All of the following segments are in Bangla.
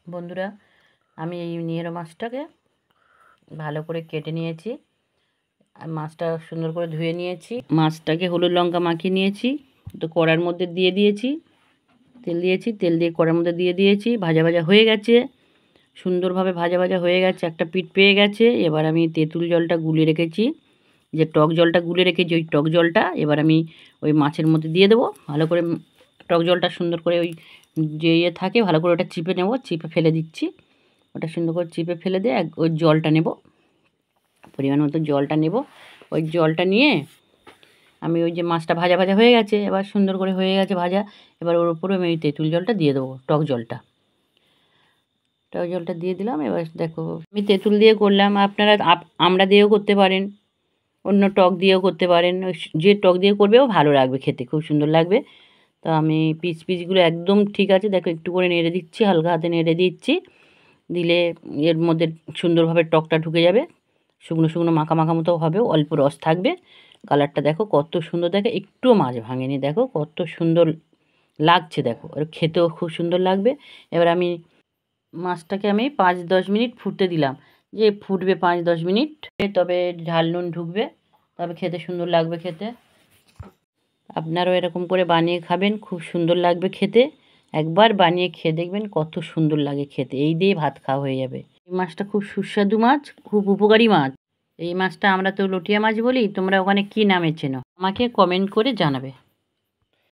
বন্ধুরা, আমি এই নিয়ের মাছটাকে ভালো করে কেটে নিয়েছি আর মাছটা সুন্দর করে ধুয়ে নিয়েছি। মাছটাকে হলুদ লঙ্কা মাখিয়ে নিয়েছি, তো কড়ার মধ্যে দিয়ে দিয়েছি, তেল দিয়ে কড়ার মধ্যে দিয়ে দিয়েছি। ভাজা ভাজা হয়ে গেছে, সুন্দরভাবে ভাজা ভাজা হয়ে গেছে, একটা পিঠ পেয়ে গেছে। এবার আমি তেঁতুল জলটা গুলে রেখেছি, যে টক জলটা গুলে রেখেছি, ওই টক জলটা এবার আমি ওই মাছের মধ্যে দিয়ে দেবো। ভালো করে টক জলটা সুন্দর করে ওই যে থাকে ভালো করে ওটা চিপে নেব, চিপে ফেলে দিচ্ছি। ওটা সুন্দর করে চিপে ফেলে দিয়ে ওই জলটা নেব, পরিমাণ মতো জলটা নেব। ওই জলটা নিয়ে আমি ওই যে মাছটা ভাজা ভাজা হয়ে গেছে, এবার সুন্দর করে হয়ে গেছে ভাজা, এবার ওর উপরে আমি ওই তেঁতুল জলটা দিয়ে দেবো, টক জলটা দিয়ে দিলাম। এবার দেখো আমি তেঁতুল দিয়ে করলাম, আপনারা আমড়া দিয়েও করতে পারেন, অন্য টক দিয়েও করতে পারেন। যে টক দিয়ে করবে ও ভালো লাগবে, খেতে খুব সুন্দর লাগবে। তো আমি পিসগুলো একদম ঠিক আছে, দেখো একটু করে নেড়ে দিচ্ছি, হালকা হাতে নেড়ে দিচ্ছি, দিলে এর মধ্যে সুন্দরভাবে টকটা ঢুকে যাবে, শুকনো শুকনো মাখা মাখা মতো হবে, অল্প রস থাকবে। কালারটা দেখো কত সুন্দর, দেখো একটুও মাছ ভাঙেনি, দেখো কত সুন্দর লাগছে, দেখো আর খেতেও খুব সুন্দর লাগবে। এবার আমি মাছটাকে আমি 5-10 মিনিট ফুটতে দিলাম, যে ফুটবে 5-10 মিনিট, তবে ঝাল নুন ঢুকবে, তবে খেতে সুন্দর লাগবে খেতে। আপনারাও এরকম করে বানিয়ে খাবেন, খুব সুন্দর লাগবে খেতে। একবার বানিয়ে খেয়ে দেখবেন কত সুন্দর লাগে খেতে, এই দিয়ে ভাত খাওয়া হয়ে যাবে। এই মাছটা খুব সুস্বাদু মাছ, খুব উপকারী মাছ। এই মাছটা আমরা তো লটিয়া মাছ বলি, তোমরা ওখানে কী নামে চেনো আমাকে কমেন্ট করে জানাবে।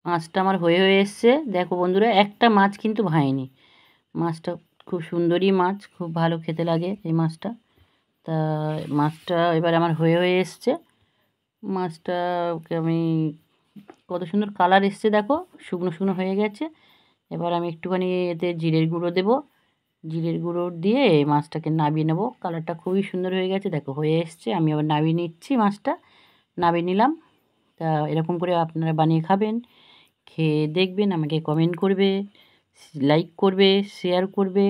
মাছটা আমার হয়ে এসছে, দেখো বন্ধুরা, একটা মাছ কিন্তু ভাঙেনি। মাছটা খুব সুন্দরই মাছ, খুব ভালো খেতে লাগে এই মাছটা। তা মাছটা এবার আমার হয়ে এসছে। মাছটাকে আমি কত সুন্দর কালার এসছে, দেখো শুকনো শুকনো হয়ে গেছে। এবার আমি একটুখানি এতে জিরের গুঁড়ো দেবো, জিরের গুঁড়ো দিয়ে মাছটাকে নাবিয়ে নেবো। কালারটা খুবই সুন্দর হয়ে গেছে, দেখো হয়ে এসছে। আমি আবার নাবিয়ে নিচ্ছি, মাছটা নাবিয়ে নিলাম। তা এরকম করে আপনারা বানিয়ে খাবেন, খেয়ে দেখবেন, আমাকে কমেন্ট করবে, লাইক করবে, শেয়ার করবে।